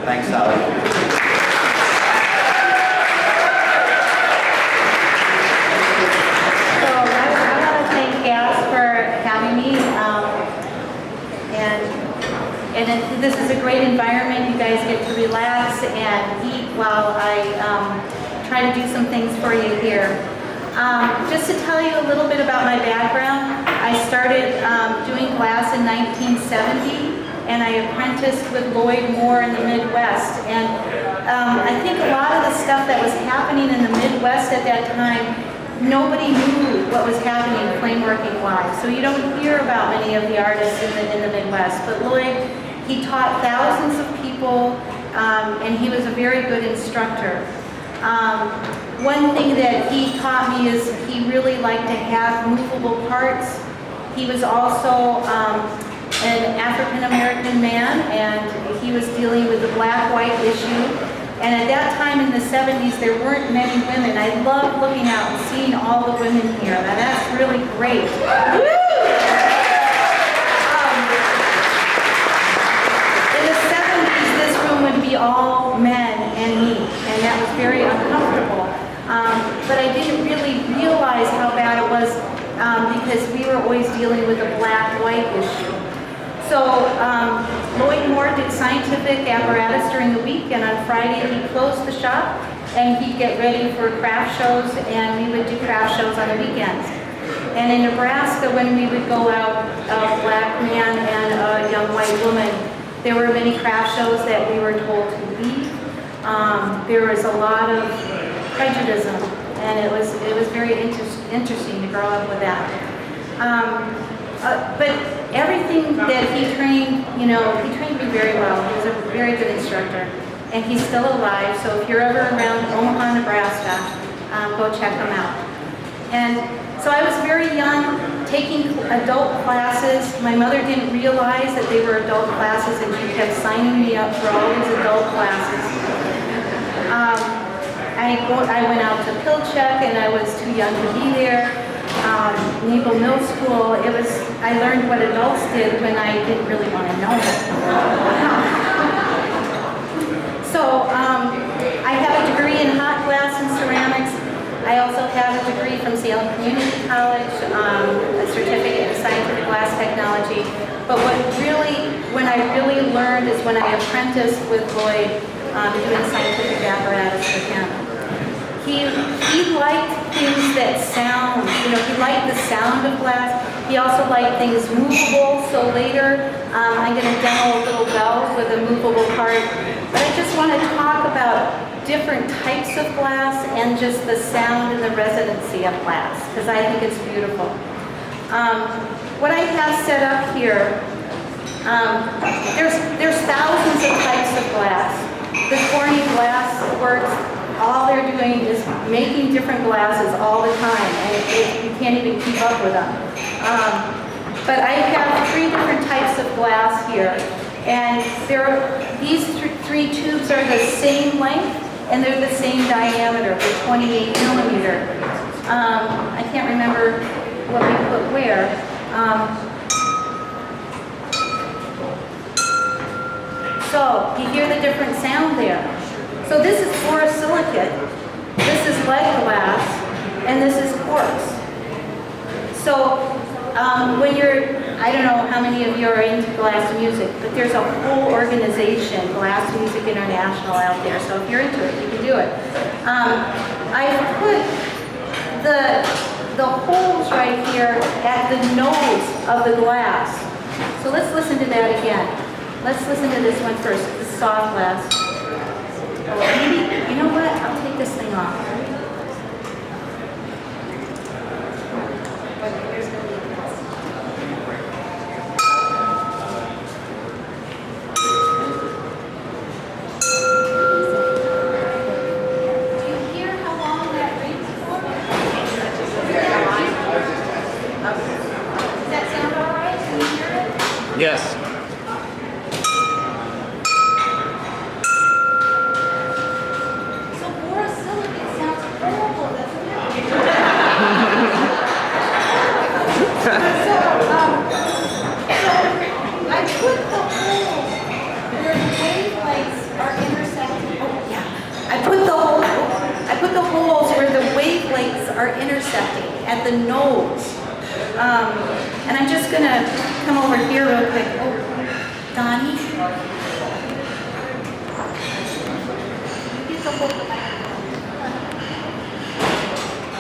Thanks, Sally. And this is a great environment. You guys get to relax and eat while I try to do some things for you here. Just to tell you a little bit about my background, I started doing glass in 1970, and I apprenticed with Lloyd Moore in the Midwest. And I think a lot of the stuff that was happening in the Midwest at that time, nobody knew what was happening flame working wise. So you don't hear about many of the artists in the Midwest. But Lloyd, he taught thousands of people, and he was a very good instructor. One thing that he taught me is he really liked to have movable parts. He was also an African-American man, and he was dealing with the black-white issue. And at that time in the 70s, there weren't many women. I love looking out and seeing all the women here. Now that's really great. Woo! In the 70s, this room would be all men and me, and that was very uncomfortable. But I didn't really realize how bad it was because we were always dealing with the black-white issue. So Lloyd Moore did scientific apparatus during the week, and on Friday he closed the shop and he'd get ready for craft shows, and we would do craft shows on the weekends. And in Nebraska, when we would go out, a black man and a young white woman, there were many craft shows that we were told to leave. There was a lot of prejudice, and it was very interesting to grow up with that. But everything that he trained, he trained me very well. He was a very good instructor, and he's still alive. So if you're ever around Omaha, Nebraska, go check him out. And so I was very young, taking adult classes. My mother didn't realize that they were adult classes, and she kept signing me up for all these adult classes. I went out to Pilchuck, and I was too young to be there. Naval Middle School, I learned what adults did when I didn't really want to know it. So I have a degree in hot glass and ceramics. I also have a degree from Salem Community College, a certificate in scientific glass technology. But when I really learned is when I apprenticed with Lloyd doing scientific apparatus with him. He liked things that sound, he liked the sound of glass. He also liked things movable, so later I'm going to demo a little bell with a movable part. But I just want to talk about different types of glass and just the sound and the residency of glass, because I think it's beautiful. What I have set up here, there's thousands of types of glass. The Corny Glass Works, all they're doing is making different glasses all the time, and you can't even keep up with them. But I have 3 different types of glass here, and these 3 tubes are the same length, and they're the same diameter, they're 28 millimeter. I can't remember what we put where. So you hear the different sound there. So this is borosilicate, this is lead glass, and this is quartz. So I don't know how many of you are into glass music, but there's a whole organization, Glass Music International, out there. So if you're into it, you can do it. I've put the holes right here at the nose of the glass. So let's listen to that again. Let's listen to this one first. This is soft glass. Maybe, you know what? I'll take this thing off. Do you hear how long that rings for? Does that sound all right? Can you hear it? Yes. intersecting at the nodes. And I'm just gonna come over here real quick. Oh, Donnie. Get the whole of that.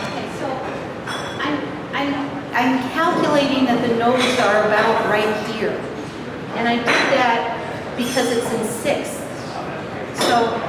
Okay, so I'm calculating that the nodes are about right here. And I did that because it's in sixths. So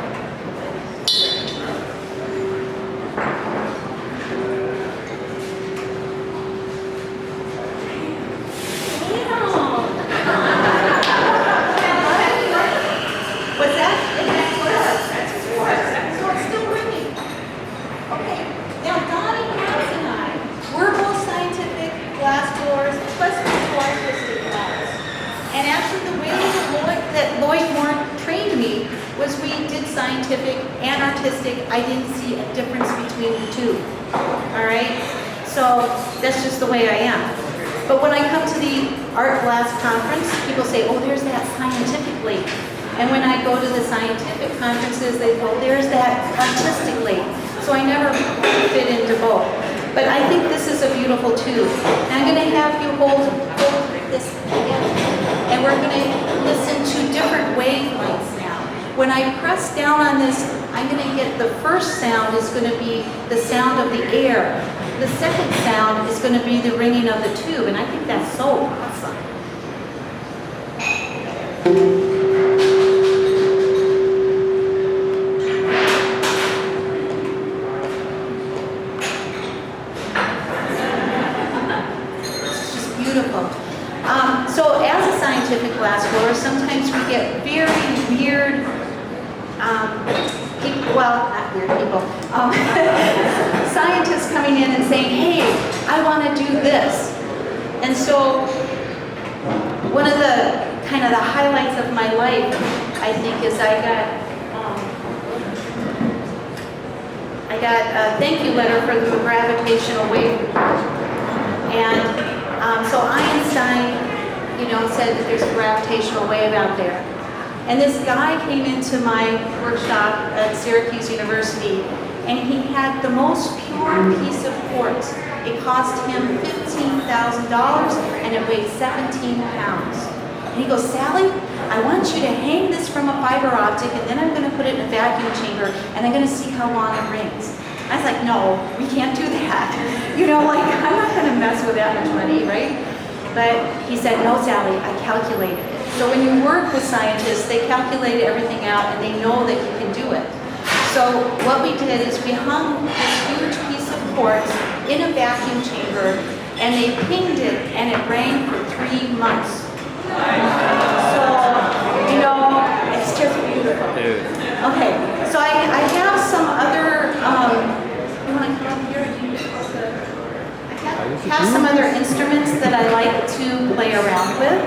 and artistic, I didn't see a difference between the two. All right? So that's just the way I am. But when I come to the art glass conference, people say, oh, there's that scientifically. And when I go to the scientific conferences, they go, there's that artistically. So I never fit into both. But I think this is a beautiful tube. And I'm going to have you hold this together. And we're going to listen to different wavelengths now. When I press down on this, I'm going to get the first sound is going to be the sound of the air. The second sound is going to be the ringing of the tube, and I think that's so awesome. It's just beautiful. So as a scientific glassblower, sometimes we get very weird people, well, not weird people, scientists coming in and saying, hey, I want to do this. And so one of the kind of the highlights of my life, I think, is I got a thank you letter for the gravitational wave report. And so Einstein, said that there's a gravitational wave out there. And this guy came into my workshop at Syracuse University, and he had the most pure piece of quartz. It cost him $15,000, and it weighed 17 pounds. And he goes, Sally, I want you to hang this from a fiber optic, and then I'm going to put it in a vacuum chamber, and I'm going to see how long it rings. I was like, no, we can't do that. I'm not going to mess with that much money, right? But he said, no, Sally, I calculated it. So when you work with scientists, they calculate everything out and they know that you can do it. So what we did is we hung this huge piece of quartz in a vacuum chamber, and they pinged it, and it rang for 3 months. So, it's just beautiful. Okay, so I have some other, you want to come up here? I have some other instruments that I like to play around with.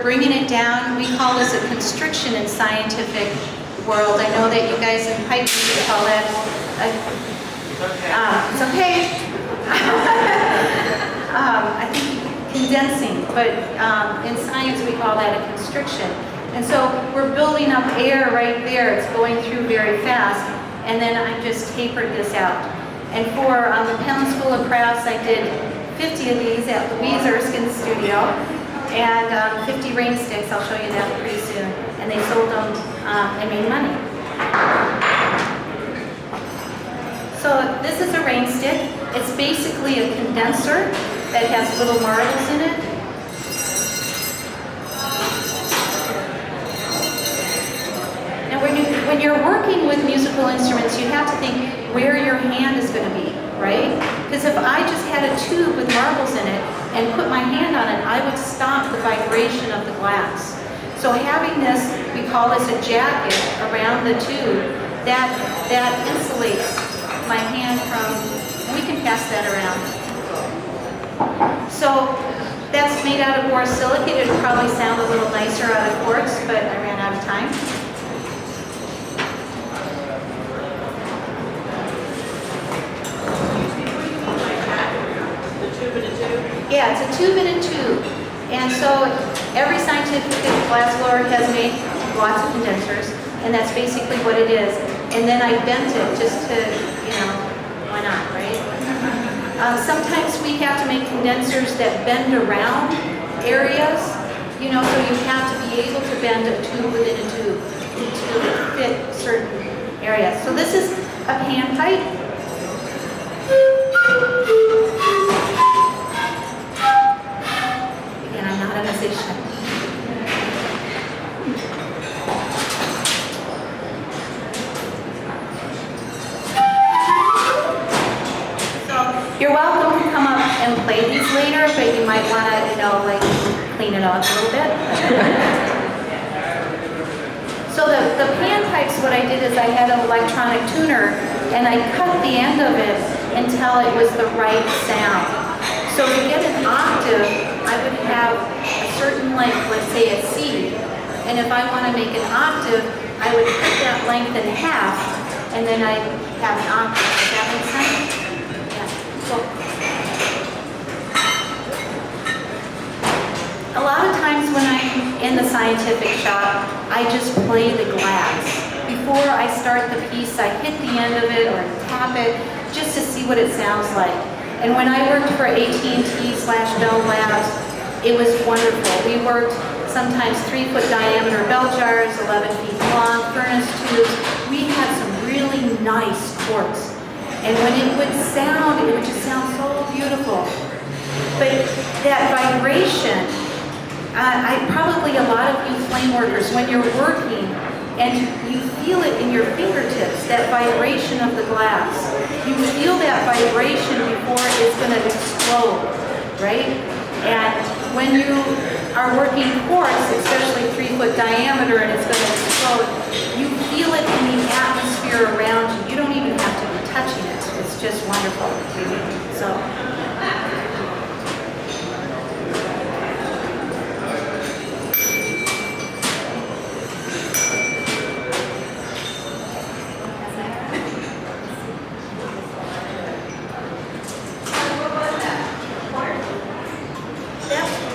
Bringing it down, we call this a constriction in scientific world. I know that you guys in piping would call that it's okay. I think condensing, but in science we call that a constriction. And so we're building up air right there. It's going through very fast, and then I just tapered this out. And for the Penn School of Crafts, I did 50 of these at Louise Erskine's studio. And 50 rain sticks, I'll show you that pretty soon. And they sold them and made money. So this is a rain stick. It's basically a condenser that has little marbles in it. Now when you're working with musical instruments, you have to think where your hand is going to be, right? Because if I just had a tube with marbles in it and put my hand on it, I would stop the vibration of the glass. So having this, we call this a jacket around the tube, that insulates my hand from, and we can pass that around. So that's made out of borosilicate. It would probably sound a little nicer out of quartz, but I ran out of time. Yeah, it's a tube in a tube. And so every scientific glass blower has made lots of condensers, and that's basically what it is. And then I bent it just to, why not, right? Sometimes we have to make condensers that bend around areas, so you have to be able to bend a tube within a tube to fit certain areas. So this is a panpipe. Again, I'm not a musician. You're welcome to come up and play these later, but you might want to, clean it off a little bit. So the panpipes, what I did is I had an electronic tuner, and I cut the end of it until it was the right sound. So to get an octave, I would have a certain length, let's say a C, and if I want to make an octave, I would cut that length in half, and then I have an octave. Does that make sense? A lot of times when I'm in the scientific shop, I just play the glass. Before I start the piece, I hit the end of it or tap it just to see what it sounds like. And when I worked for AT&T/Bell Labs, it was wonderful. We worked sometimes 3-foot diameter bell jars, 11 feet long, furnace tubes. We had some really nice quartz. And when it would sound, it would just sound so beautiful. But that vibration, probably a lot of you flame workers, when you're working and you feel it in your fingertips, that vibration of the glass, you feel that vibration before it's going to explode, right? And when you are working quartz, especially 3-foot diameter, and it's going to explode, you feel it in the atmosphere around you. You don't even have to be touching it. It's just wonderful. So.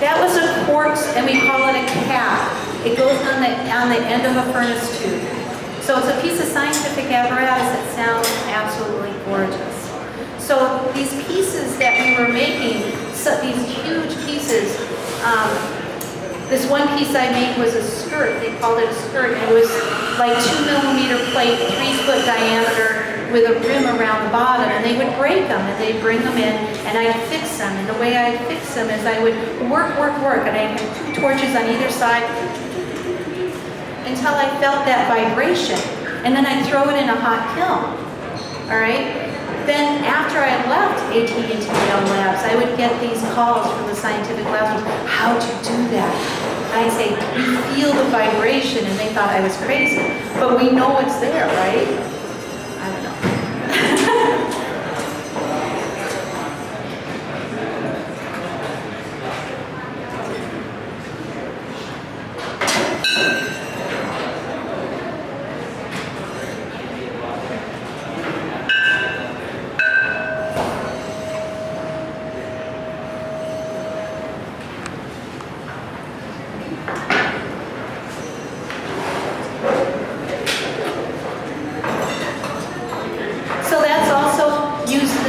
That was a quartz, and we call it a cap. It goes on the end of a furnace tube. So it's a piece of scientific apparatus that sounds absolutely gorgeous. So these pieces that we were making, these huge pieces, this one piece I made was a skirt. They called it a skirt. And it was like 2-millimeter plate, 3-foot diameter, with a rim around the bottom, and they would break them, and they'd bring them in, and I'd fix them. And the way I'd fix them is I would work, and I'd have 2 torches on either side until I felt that vibration, and then I'd throw it in a hot kiln. All right. Then after I left AT&T/Bell Labs, I would get these calls from the scientific labs. How'd you do that? And I'd say, you feel the vibration, and they thought I was crazy, but we know it's there, right? I don't know.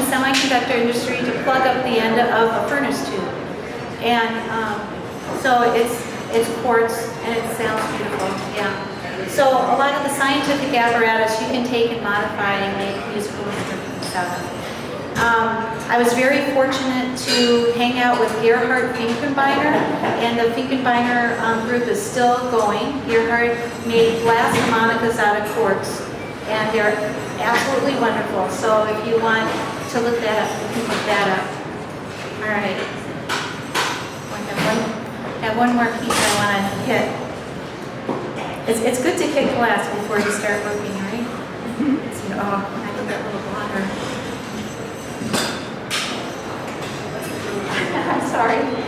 Semiconductor industry to plug up the end of a furnace tube, and so it's quartz and it sounds beautiful. Yeah. So a lot of the scientific apparatus you can take and modify and make musical instruments out of. I was very fortunate to hang out with Gerhard Finkenbeiner, and the Finkenbeiner group is still going. Gerhard made glass harmonicas out of quartz, and they're absolutely wonderful. So if you want to look that up, you can look that up. All right. I have one more piece I want to hit. It's good to hit glass before you start working, right? So, I using that little blotter. I'm sorry.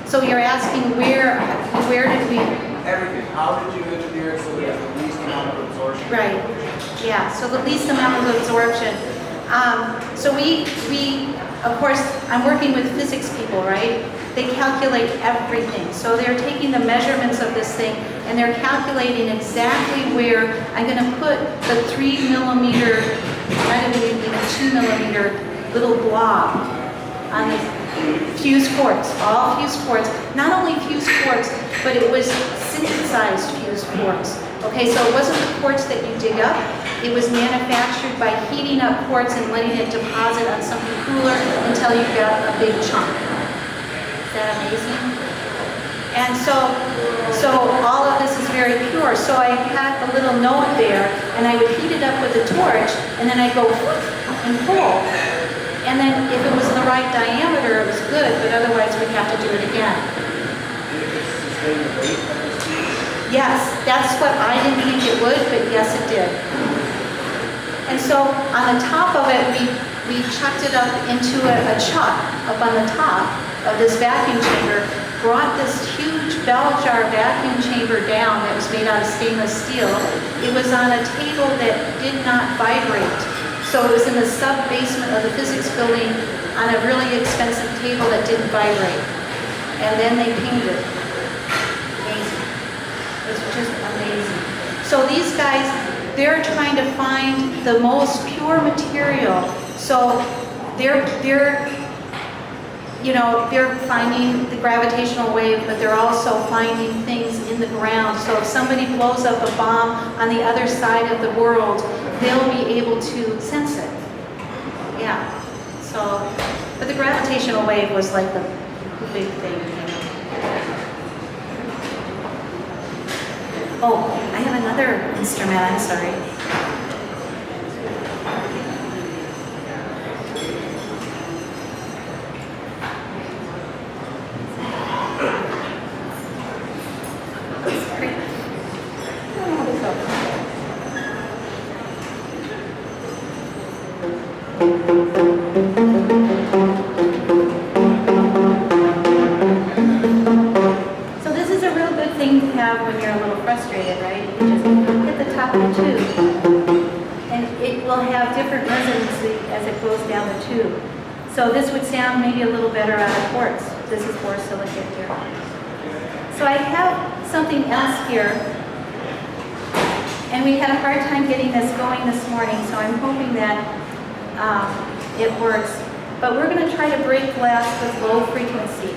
So you're asking where did we? Everything. How did you engineer it so there's the least amount of absorption? Right. Yeah. So the least amount of absorption. So we of course I'm working with physics people, right? They calculate everything. So they're taking the measurements of this thing and they're calculating exactly where I'm going to put the 3 millimeter, kind of even 2 millimeter little blob on the fused quartz, all fused quartz. Not only fused quartz, but it was synthesized fused quartz. Okay, so it wasn't the quartz that you dig up. It was manufactured by heating up quartz and letting it deposit on something cooler until you got a big chunk. Is that amazing? And so all of this is very pure. So I had a little node there, and I would heat it up with a torch, and then I'd go and pull. And then if it was the right diameter, it was good, but otherwise we'd have to do it again. Yes, that's what I didn't think it would, but yes it did. And so on the top of it, we chucked it up into a chuck up on the top of this vacuum chamber, brought this huge bell jar vacuum chamber down that was made out of stainless steel. It was on a table that did not vibrate. So it was in the sub-basement of the physics building on a really expensive table that didn't vibrate. And then they pinged it. Amazing. It was just amazing. So these guys, they're trying to find the most pure material. So they're finding the gravitational wave, but they're also finding things in the ground. So if somebody blows up a bomb on the other side of the world, they'll be able to sense it. Yeah. So, but the gravitational wave was like the big thing. Oh, I have another instrument, I'm sorry. So this is a real good thing to have when you're a little frustrated, right? You can just hit the top of the tube and it will have different resonancy as it goes down the tube. So this would sound maybe a little better out of quartz. This is borosilicate here. So I have something else here, and we had a hard time getting this going this morning, so I'm hoping that it works. But we're going to try to break glass with low frequency.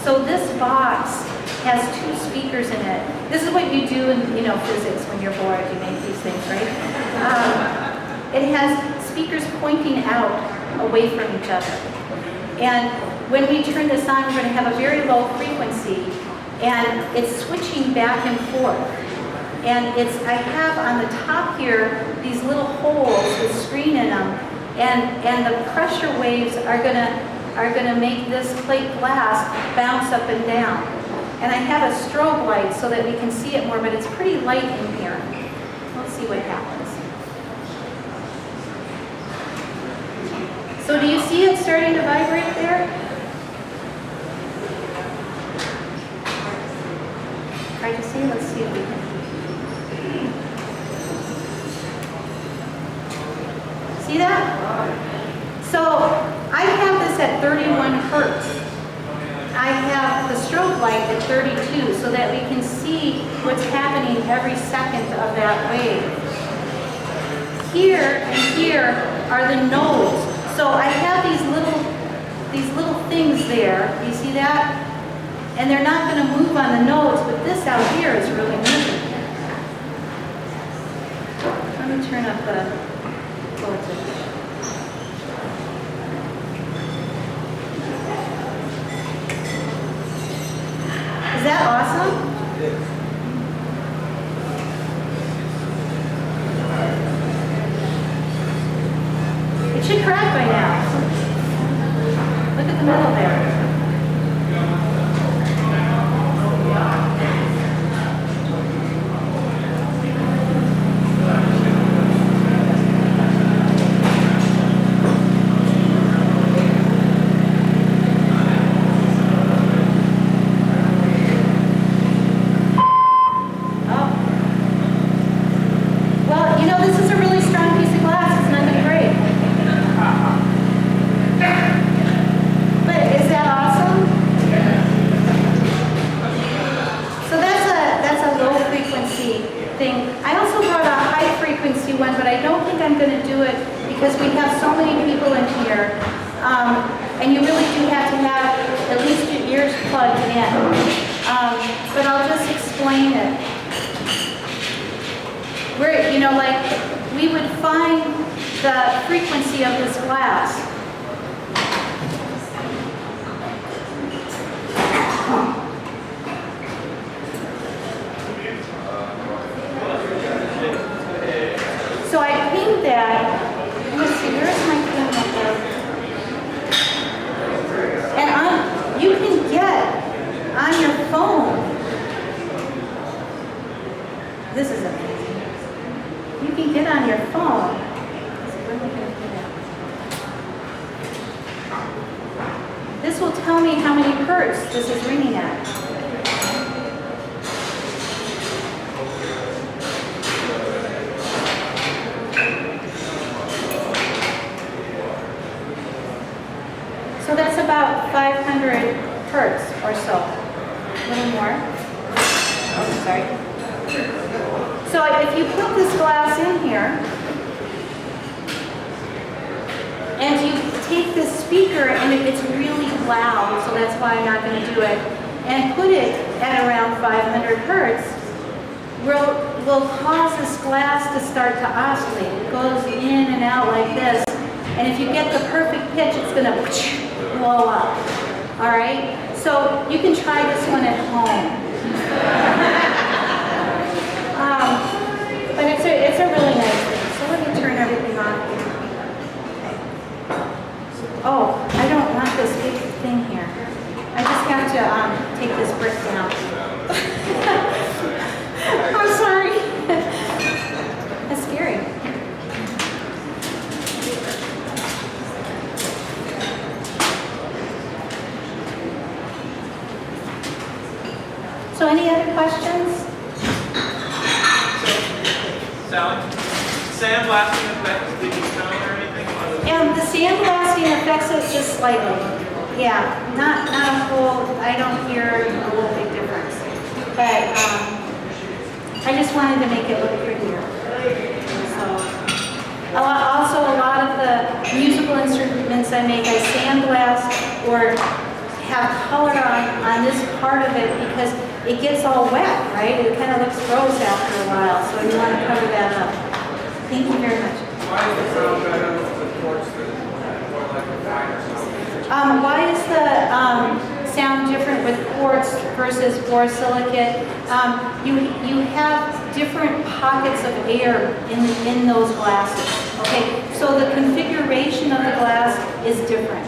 So this box has 2 speakers in it. This is what you do in physics when you're bored. You make these things, right? It has speakers pointing out away from each other. And when we turn this on, we're going to have a very low frequency, and it's switching back and forth. And I have on the top here these little holes with screen in them, and the pressure waves are gonna make this plate glass bounce up and down. And I have a strobe light so that we can see it more, but it's pretty light in here. Let's see what happens. So do you see it starting to vibrate there? Try to see, let's see if we can. See that? So I have this at 31 hertz. I have the strobe light at 32 so that we can see what's happening every second of that wave. Here and here are the nodes. So I have these little things there. You see that? And they're not going to move on the nodes, but this out here is really moving. Let me turn up the voltage. Is that awesome? It is. It should crack by now. Look at the middle there. So that's about 500 hertz or so. A little more. Oh, sorry. So if you put this glass in here, and you take this speaker, and it's really loud, so that's why I'm not going to do it, and put it at around 500 hertz, will cause this glass to start to oscillate. It goes in and out like this, and if you get the perfect pitch, it's going to blow up. All right? So you can try this one at home. But it's a really nice thing. So let me turn everything on here. Oh, I don't want this big thing here. I just have to take this brick down. I'm sorry. That's scary. So any other questions? Sally, sandblasting affects the tone or anything? And the sandblasting affects it just slightly. Yeah, not a whole, I don't hear a whole big difference. But I just wanted to make it look prettier. So, also a lot of the musical instruments I make, I sandblast or have color on this part of it because it gets all wet, right? It kind of looks gross after a while, so you want to cover that up. Thank you very much. Why is the sound better with the quartz than more like a finer sound? Why is the sound different with quartz versus borosilicate? You have different pockets of air in those glasses. Okay, so the configuration of the glass is different,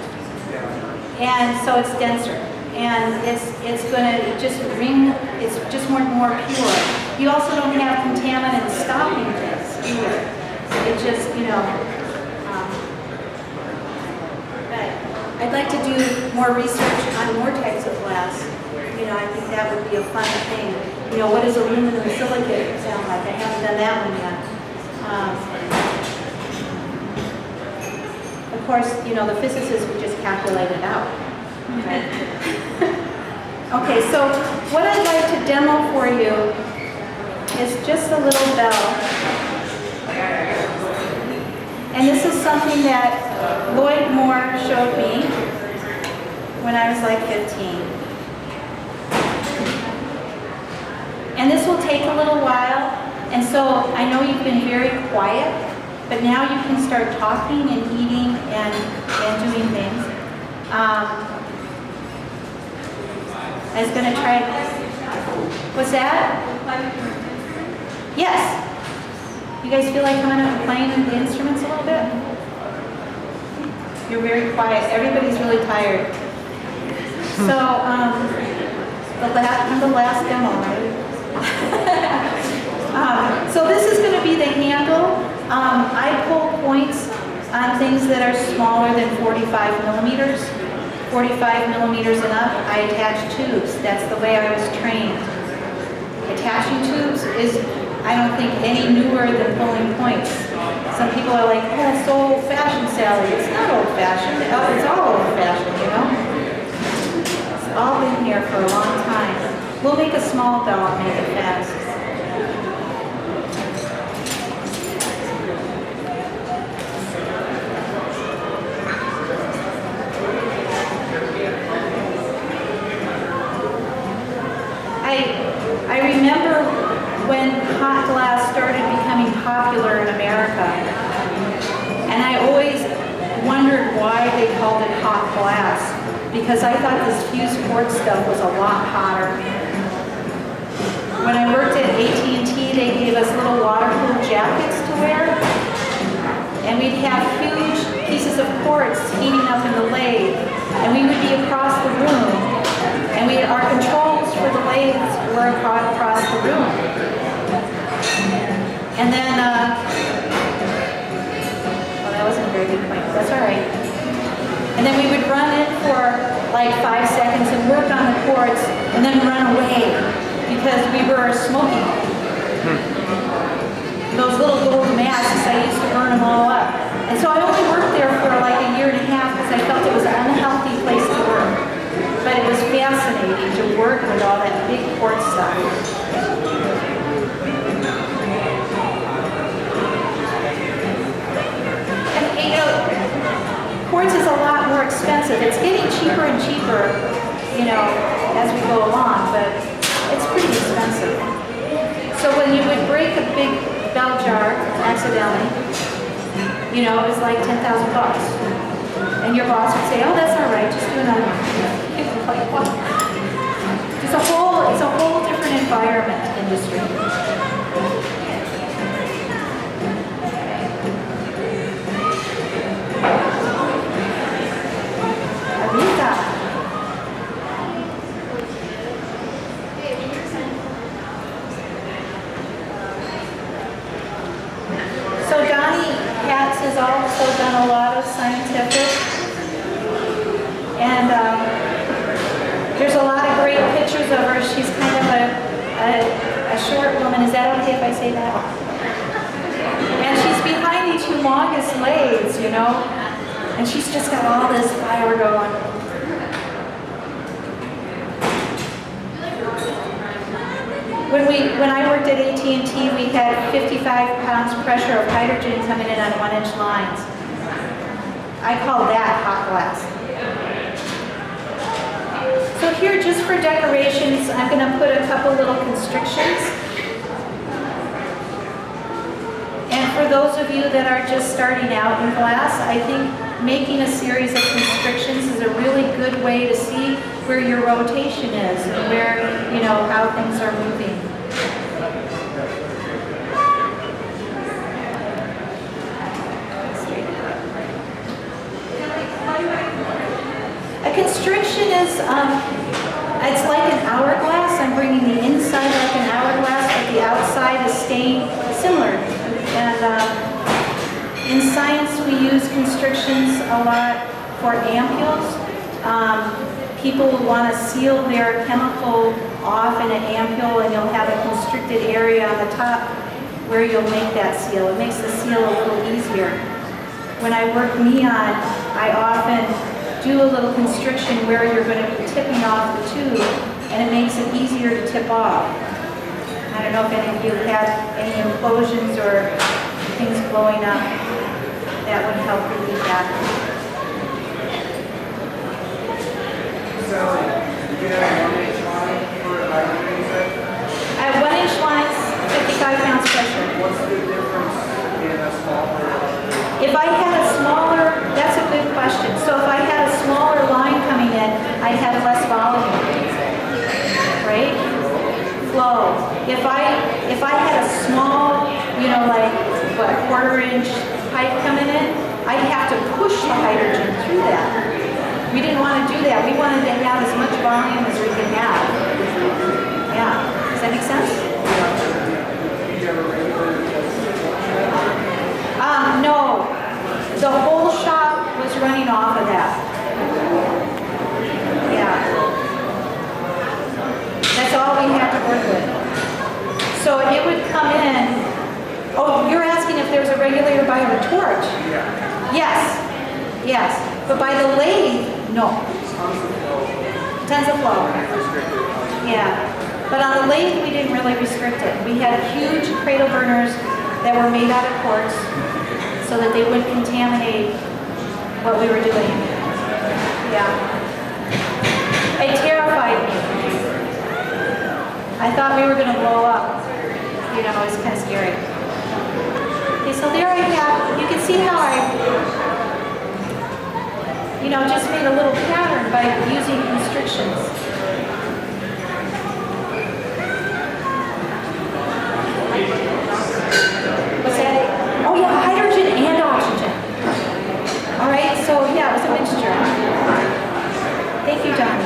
and so it's denser, and it's going to just ring. It's just more pure. You also don't have contaminants stopping things either. It just I'd like to do more research on more types of glass. You know, I think that would be a fun thing. You know, what does aluminum silicate sound like? I haven't done that one yet. Of course, you know, the physicists would just calculate it out. Right? Okay, so what I'd like to demo for you is just a little bell. And this is something that Lloyd Moore showed me when I was like 15. And this will take a little while, and so I know you've been very quiet, but now you can start talking and eating and doing things. I was going to try, what's that? Yes. You guys feel like coming up and playing the instruments a little bit? You're very quiet. Everybody's really tired. So, I'm the last demo, right? So this is going to be the handle. I pull points on things that are smaller than 45 millimeters. 45 millimeters and up, I attach tubes. That's the way I was trained. Attaching tubes is, I don't think, any newer than pulling points. Some people are like, oh, that's so old-fashioned, Sally. It's not old-fashioned. It's all old-fashioned, you know? It's all been here for a long time. We'll make a small bell and make it fast. I remember when hot glass started becoming popular in America, and I always wondered why they called it hot glass, because I thought this fused quartz stuff was a lot hotter. When I worked at AT&T, they gave us little waterproof jackets to wear, and we'd have huge pieces of quartz heating up in the lathe, and we would be across the room, and our controls for the lathes were across the room. And then, well, that wasn't a very good point, but that's all right. And then we would run in for like 5 seconds and work on the quartz, and then run away because we were smoking. Those little gold masks, I used to burn them all up. And so I only worked there for like a year and a half because I felt it was an unhealthy place to work. But it was fascinating to work with all that big quartz stuff. And you know, quartz is a lot more expensive. It's getting cheaper and cheaper, you know, as we go along, but it's pretty expensive. So when you would break a big bell jar accidentally, you know, it was like 10,000 bucks. And your boss would say, oh, that's all right, just do another one. Like, what? It's a whole different environment industry. Arita. So Donnie Katz has also done a lot of scientific, and there's a lot of great pictures of her. She's kind of a short woman. Is that okay if I say that? And she's behind these humongous lathes, you know, and she's just got all this fire going. When I worked at AT&T, we had 55 pounds pressure of hydrogen coming in on 1-inch lines. I call that hot glass. So here, just for decorations, I'm going to put a couple little constrictions. And for those of you that are just starting out in glass, I think making a series of constrictions is a really good way to see where your rotation is and where, you know, how things are moving. A constriction is, it's like an hourglass. I'm bringing the inside like an hourglass, but the outside is staying similar. And in science, we use constrictions a lot for ampules. People will want to seal their chemical off in an ampule, and you'll have a constricted area on the top where you'll make that seal. It makes the seal a little easier. When I work neon, I often do a little constriction where you're going to be tipping off the tube, and it makes it easier to tip off. I don't know if any of you have had any implosions or things blowing up. That would help relieve that. Sally, you can have 1-inch line for a hydrant, you said? I have 1-inch lines, 55 pounds pressure. What's the difference in a smaller? If I had a smaller, that's a good question. So if I had a smaller line coming in, I'd have less volume, right? Flow. If I had a small, like what, a 1/4-inch pipe coming in, I'd have to push the hydrogen through that. We didn't want to do that. We wanted to have as much volume as we could have. Yeah. Does that make sense? No. The whole shop was running off of that. Yeah. That's all we had to work with. So it would come in. Oh, you're asking if there's a regulator by our torch? Yes. Yes. But by the lathe, no. Tons of flow. Yeah. But on the lathe, we didn't really restrict it. We had huge cradle burners that were made out of quartz so that they wouldn't contaminate what we were doing. Yeah. It terrified me. I thought we were going to blow up. It was kind of scary. Okay, so there I have, you can see how I just made a little pattern by using constrictions. What's that? Oh yeah, hydrogen and oxygen. All right, so yeah, it was a mixture. Thank you, John.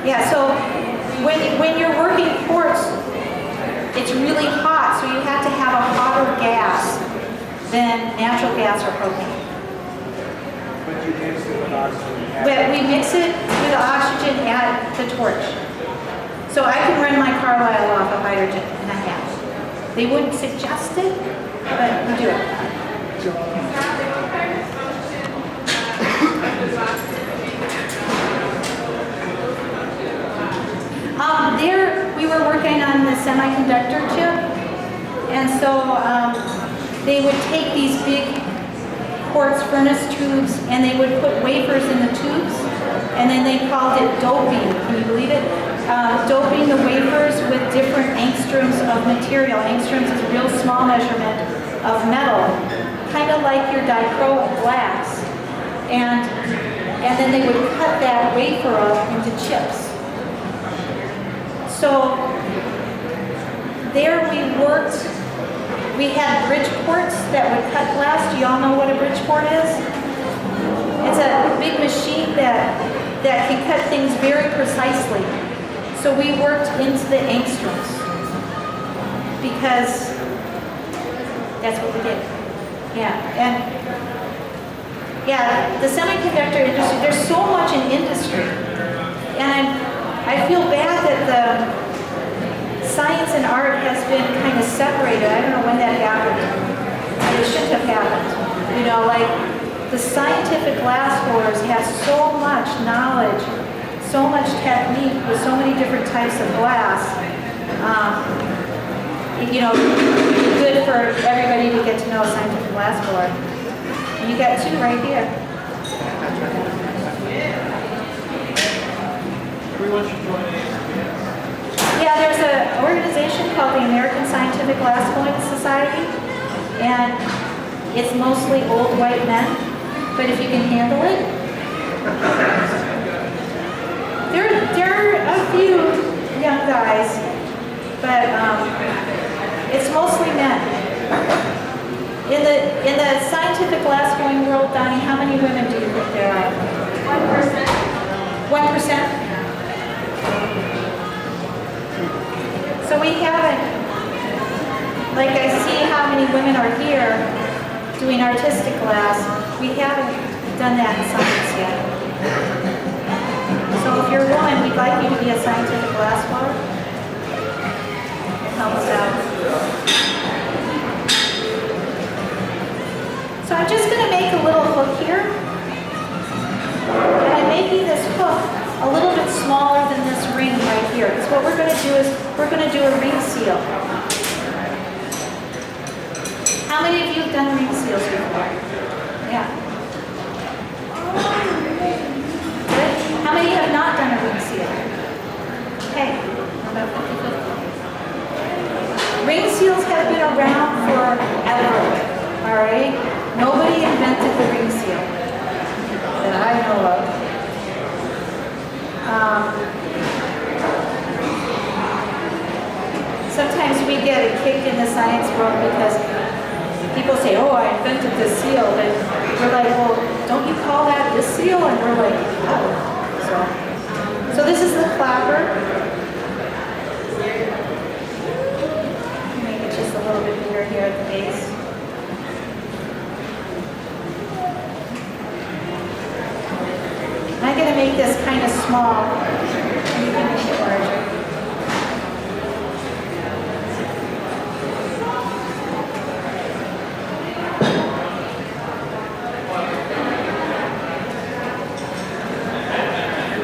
Yeah, so when you're working quartz, it's really hot, so you have to have a hotter gas than natural gas or propane. But you mix it with oxygen. But we mix it with oxygen at the torch. So I can run my Carlisle off of hydrogen and I have. They wouldn't suggest it, but we do it. There we were working on the semiconductor chip, and so they would take these big quartz furnace tubes and they would put wafers in the tubes, and then they called it doping. Can you believe it? Doping the wafers with different angstroms of material. Angstroms is a real small measurement of metal, kind of like your dichroic glass. And then they would cut that wafer up into chips. So there we worked. We had Bridgeports that would cut glass. Do y'all know what a Bridgeport is? It's a big machine that can cut things very precisely. So we worked into the angstroms because that's what we did. Yeah, and yeah, the semiconductor industry, there's so much in industry. And I feel bad that the science and art has been kind of separated. I don't know when that happened. It shouldn't have happened. Like the scientific glass blowers have so much knowledge, so much technique with so many different types of glass. Good for everybody to get to know a scientific glass blower. And you got two right here. Everyone should join in. Yeah, there's an organization called the American Scientific Glass Blowing Society, and it's mostly old white men, but if you can handle it. There are a few young guys, but it's mostly men. In the scientific glass blowing world, Donnie, how many women do you think there are? 1%. 1%? So we haven't, like I see how how many women are here doing artistic glass. We haven't done that in science yet. So if you're a woman, we'd like you to be a scientific glass blower. Help us out. So I'm just going to make a little hook here. And I'm making this hook a little bit smaller than this ring right here. Because what we're going to do is we're going to do a ring seal. How many of you have done ring seals before? Yeah. Good. How many have not done a ring seal? Okay. About 50-50. Ring seals have been around forever. All right? Nobody invented the ring seal that I know of. Sometimes we get a kick in the science world because people say, oh, I invented this seal, and we're like, well, don't you call that this seal? And we're like, oh. So this is the clapper. Make it just a little bit bigger here at the base. I'm going to make this kind of small. You can make it larger.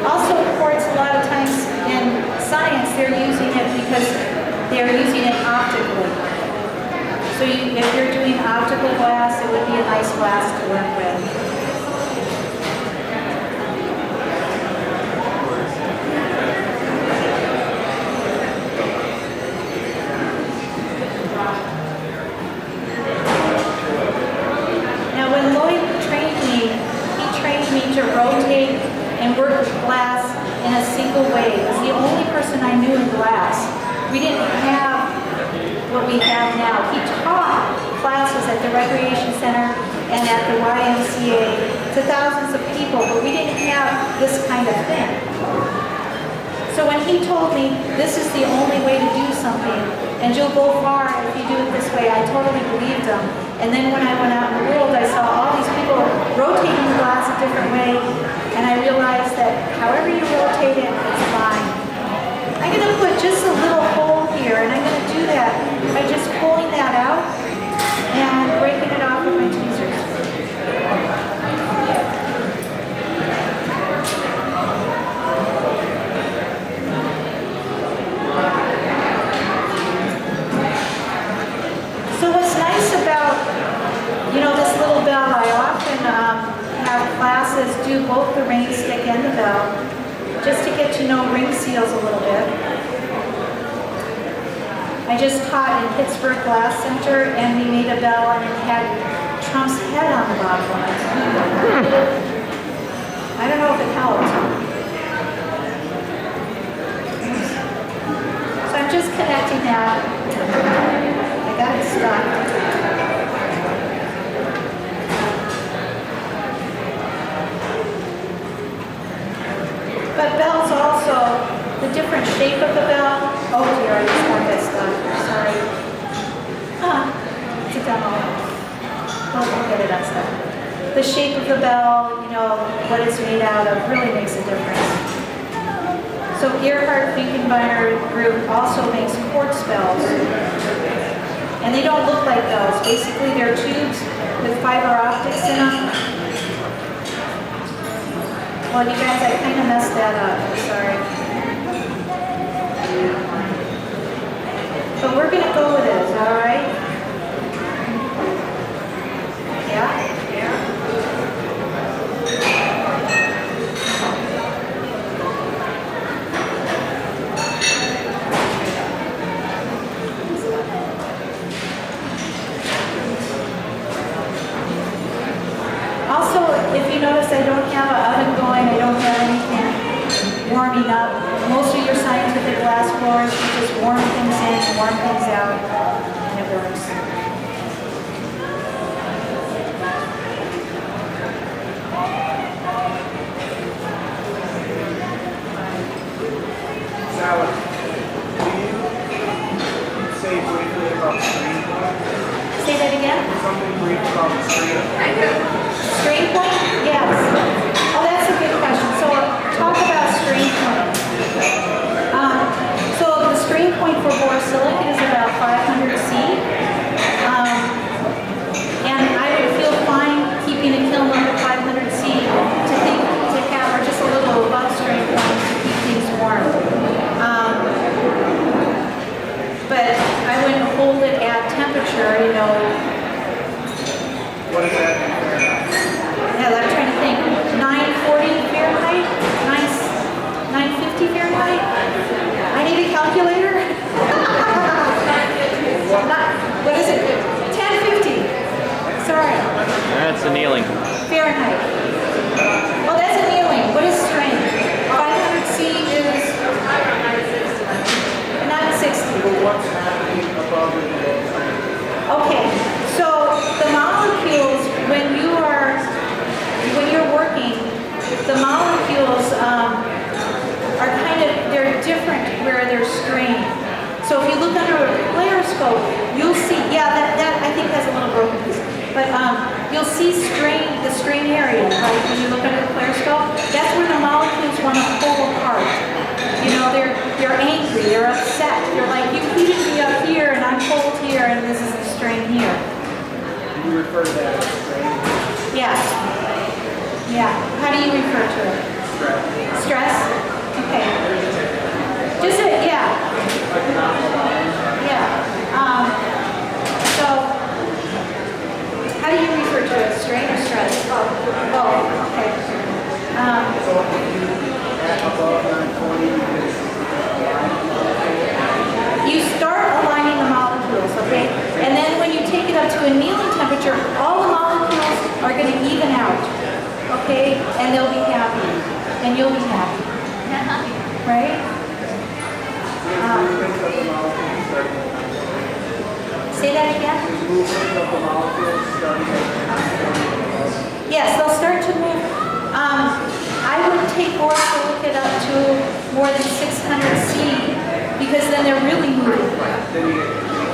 Also, quartz, a lot of times in science, they're using it because they're using it optically. So if you're doing optical glass, it would be a nice glass to work with. To rotate and work with glass in a single way. He was the only person I knew in glass. We didn't have what we have now. He taught classes at the Recreation Center and at the YMCA to thousands of people, but we didn't have this kind of thing. So when he told me this is the only way to do something, and you'll go far if you do it this way, I totally believed him. And then when I went out in the world, I saw all these people rotating the glass a different way, and I realized that however you rotate it, it's fine. I'm going to put just a little hole here, and I'm going to do that by just pulling that out and breaking it off with my tweezers. So what's nice about, this little bell, I often have classes do both the ring stick and the bell, just to get to know ring seals a little bit. I just taught in Pittsburgh Glass Center, and we made a bell, and it had Trump's head on the bottom of it. I don't know if it helped. So I'm just connecting that. I got it stuck. But bells also, the different shape of the bell. Oh dear, I just got that stuck. Sorry. It's a demo. We'll get it unstuck. The shape of the bell, what it's made out of, really makes a difference. So Gerhard Finkenbeiner Group also makes quartz bells. And they don't look like bells. Basically, they're tubes with fiber optics in them. Well, you guys, I kind of messed that up. I'm sorry. But we're going to go with it. Is that all right? Yeah? Also, if you notice, I don't have an oven going. I don't have anything warming up. Most of your scientific glass blowers, you just warm things in and warm things out, and it works. Sally, can you say briefly about screen? Say that again? Something brief about the strain. Strain point? Yes. Oh, that's a good question. So talk about strain point. So the strain point for borosilicate is about 500 C. And I would feel fine keeping a kiln under 500 C to have, or just a little above strain point to keep things warm. But I wouldn't hold it at temperature, you know. What is that? Yeah, I'm trying to think. 940 Fahrenheit? 950 Fahrenheit? I need a calculator. What is it? 1050. Sorry. That's annealing. Fahrenheit. Oh, that's annealing. What is strain? 500 C is 960. What's happening above and below strain? Okay, so the molecules, when you're working, the molecules are kind of, they're different where they're strained. So if you look under a polariscope, you'll see, yeah, that I think has a little broken piece, but you'll see the strain area, right? When you look under the polariscope, that's where the molecules want to pull apart. You know, they're angry, they're upset. They're like, you heated me up here and I'm cold here and this is the strain here. Do you refer to that as strain? Yeah. Yeah. How do you refer to it? Stress. Stress? Okay. Just a, yeah. Yeah. So, how do you refer to it? Strain or stress? Oh, okay. So if you add above 940, You start aligning the molecules, okay? And then when you take it up to annealing temperature, all the molecules are going to even out, okay? And they'll be happy, and you'll be happy, right? movement of the molecules starting at 940. Say that again? Movement of the molecules starting at 940. Yes, they'll start to move. I would take borosilicate up to more than 600 C because then they're really moving.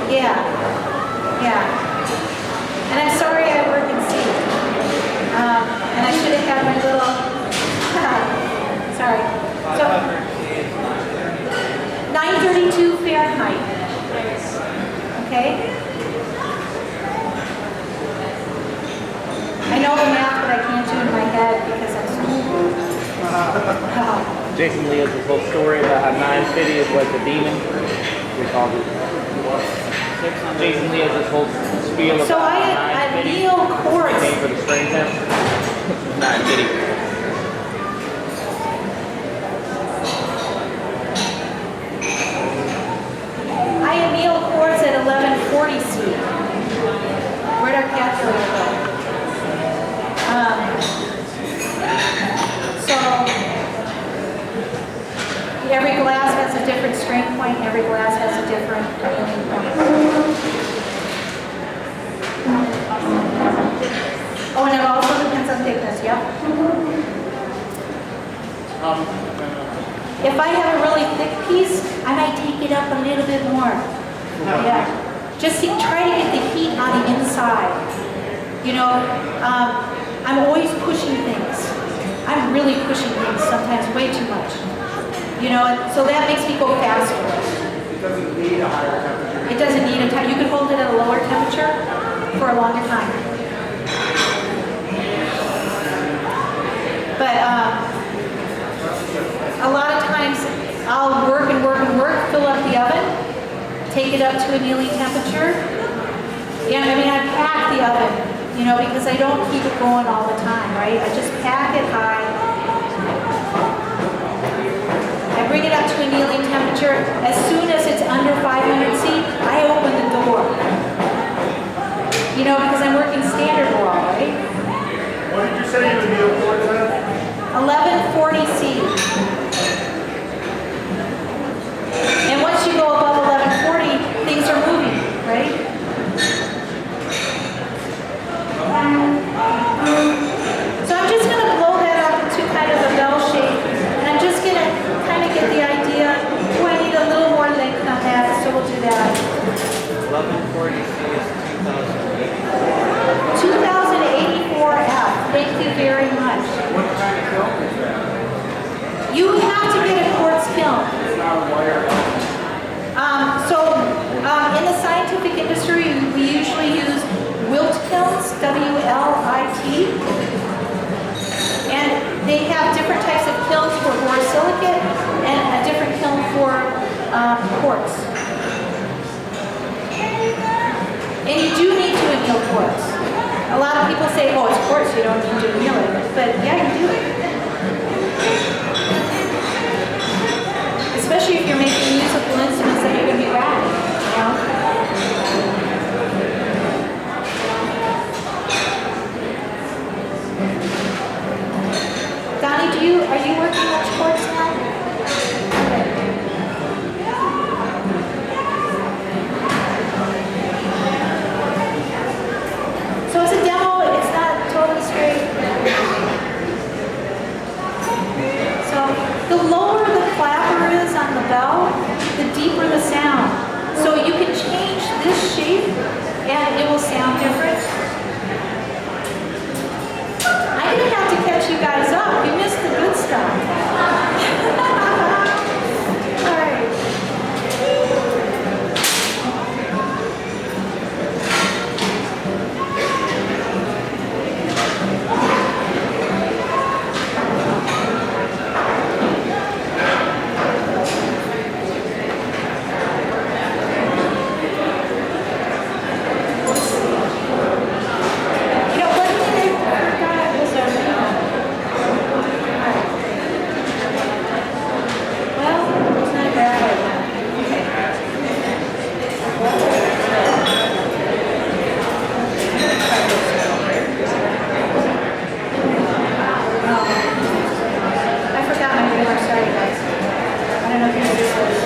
Yeah, yeah. And I'm sorry I work in C. And I should have had my little, sorry. So, 932 Fahrenheit. Okay? I know the math, but I can't do it in my head because I'm so Jason Lee has this whole story about how 950 is what the demon, we call it. Jason Lee has this whole spiel about So I 950 anneal quartz. came for the strain temp. 950. I anneal quartz at 1140 C. Where'd our calculator go? So every glass has a different strain point. Every glass has a different annealing point. Oh, and it also depends on thickness. Yep. If I have a really thick piece, I might take it up a little bit more. Yeah. Just to try to get the heat on the inside. You know, I'm always pushing things. I'm really pushing things sometimes way too much. You know, so that makes me go faster. It doesn't need a higher temperature. It doesn't need a time. You can hold it at a lower temperature for a longer time. But a lot of times I'll work and work and work, fill up the oven, take it up to annealing temperature. Yeah, I mean, I pack the oven, you know, because I don't keep it going all the time, right? I just pack it high. I bring it up to annealing temperature. As soon as it's under 500 C, I open the door. You know, because I'm working standard wall, right? What did you say you anneal quartz at? 1140 C. And once you go above 1140, things are moving, right? So I'm just going to blow that up into kind of a bell shape. And I'm just going to kind of get the idea, do I need a little more length quartz. And you do need to anneal quartz. A lot of people say, oh, it's quartz, you don't need to anneal it. But yeah, you do. Especially if you're making musical instruments that you're going to be wrapping, you know? Donnie, are you working with quartz now? So it's a demo, it's not totally straight. So the lower the clapper is on the bell, the deeper the sound. So you can change this shape and it will sound different. I'm going to have to catch you guys up. You missed the good stuff. All right. You know, one thing I forgot was our well, it's not bad. I forgot my mirror. Sorry, guys. I don't know if you know this was.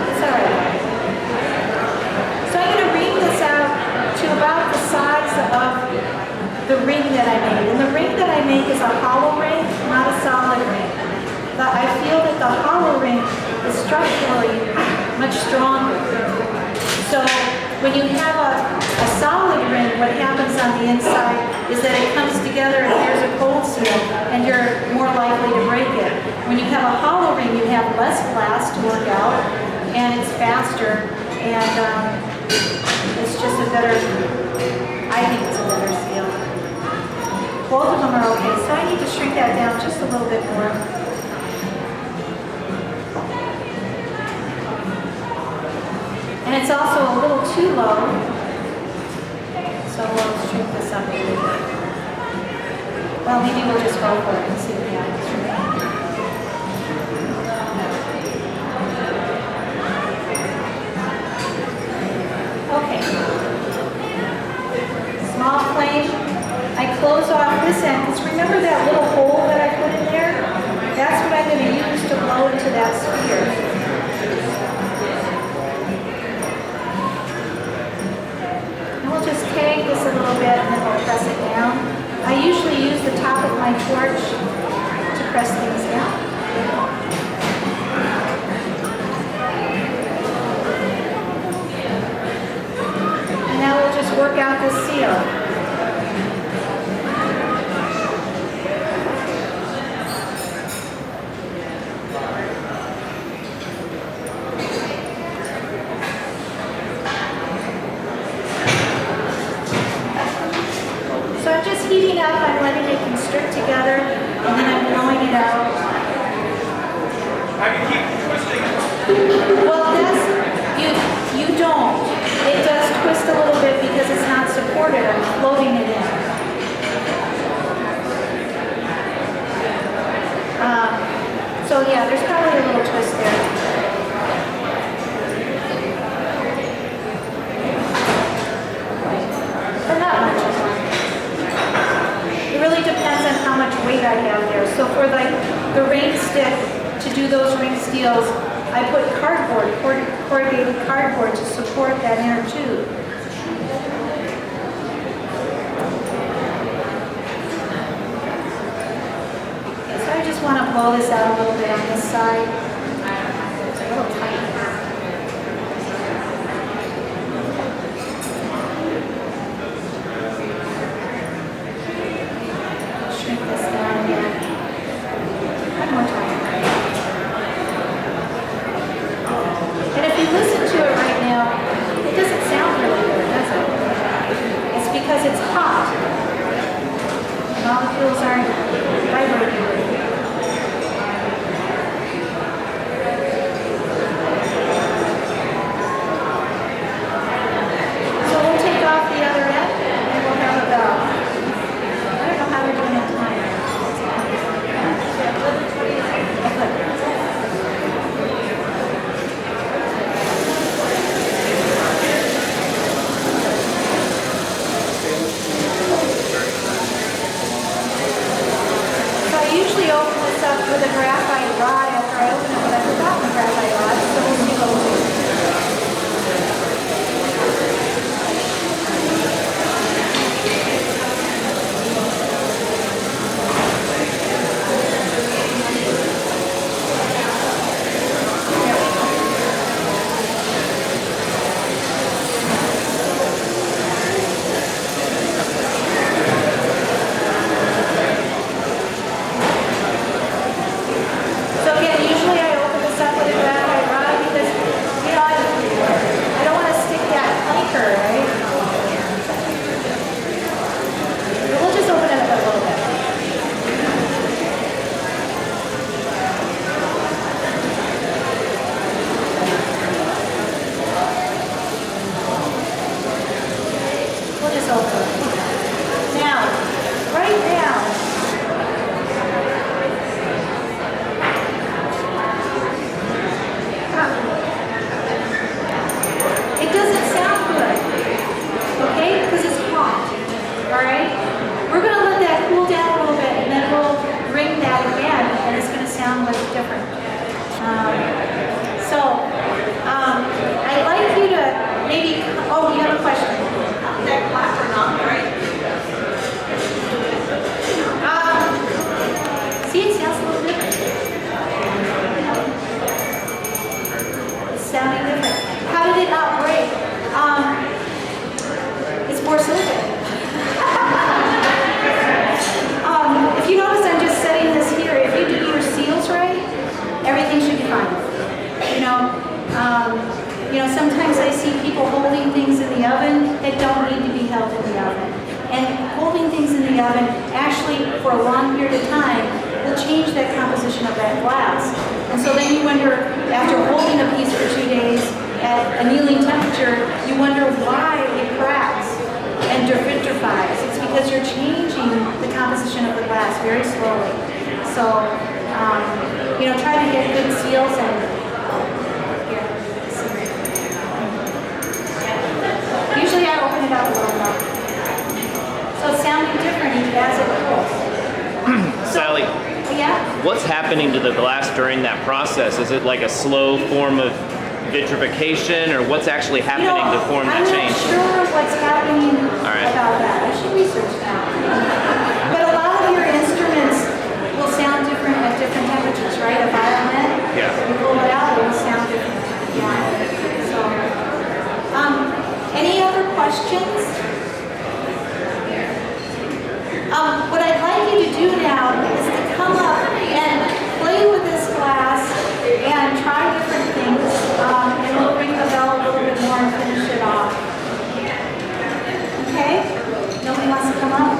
It's all right. So I'm going to ream this out to about the size of the ring that I made. And the ring that I make is a hollow ring, not a solid ring. But I feel that the hollow ring is structurally much stronger. So when you have a solid ring, what happens on the inside is that it comes together and there's a cold seal and you're more likely to break it. When you have a hollow ring, you have less glass to work out and it's faster and it's just a better, I think it's a better seal. Both of them are okay, so I need to shrink that down just a little bit more. And it's also a little too low, so we'll shrink this up a little bit. Well, maybe we'll just go for it and see what happens. Okay. Small flame. I close off this end, because remember that little hole that I put in there? That's what I'm going to use to blow into that sphere. And we'll just tag this a little bit and then we'll press it down. I usually use the top of my torch to press things down. And now we'll just work out this seal. So I'm just heating up, I'm letting it constrict together, and then I'm blowing it out. I can keep twisting it. Well, you don't. It does twist a little bit because it's not supported. I'm floating it in. So yeah, there's probably a little twist there. But not much. It really depends on how much weight I have there. So for the ring stick, to do those ring steels, I put cardboard, corrugated cardboard to support that inner tube. Okay, so I just want to blow this out a little bit on this side. It's a little tight. Shrink this down again. One more time. And if you listen to it right now, it doesn't sound really good, does it? It's because it's hot. molecules aren't vibrating. So we'll take off the other end and we'll have a bell. I don't know how we're doing that time. So I usually open this up with a graphite rod after I open it, but I forgot the graphite rod, so we'll see what we'll do. So again, usually I open this up with a graphite rod because, you know, I don't want to stick that clinker, right? But we'll just open it up a little bit. We'll just open it. Now, right now, it doesn't sound good, okay? Because it's hot, all right? We're going to let that cool down a little bit, and then we'll ring that again, and it's going to sound much different. I'd like you to maybe, oh, you have a question? That clap or not, right? See, it sounds a little different. It's sounding different. How did it not break? It's borosilicate. If you notice, I'm just setting this here. If you do your seals right, everything should be fine. You know, sometimes I see people holding things in the oven that don't need to be held in the oven. And holding things in the oven, actually, for a long period of time, will change that composition of that glass. And so then you wonder, after holding a piece for 2 days at annealing temperature, you wonder why it cracks and vitrifies. It's because you're changing the composition of the glass very slowly. So, you know, try to get good seals and usually I open it up a little more. So it's sounding different as it cools. Sally, Yeah? what's happening to the glass during that process? Is it like a slow form of vitrification, or what's actually happening to form that change? I'm not sure what's happening right. about that. I should research that. But a lot of your instruments will sound different at different temperatures, right? A violin, Yeah. you pull it out, it will sound different. Yeah. So, any other questions? What I'd like you to do now is to come up and play with this glass and try different things, and we'll ring the bell a little bit more and finish it off. Okay? Nobody wants to come up?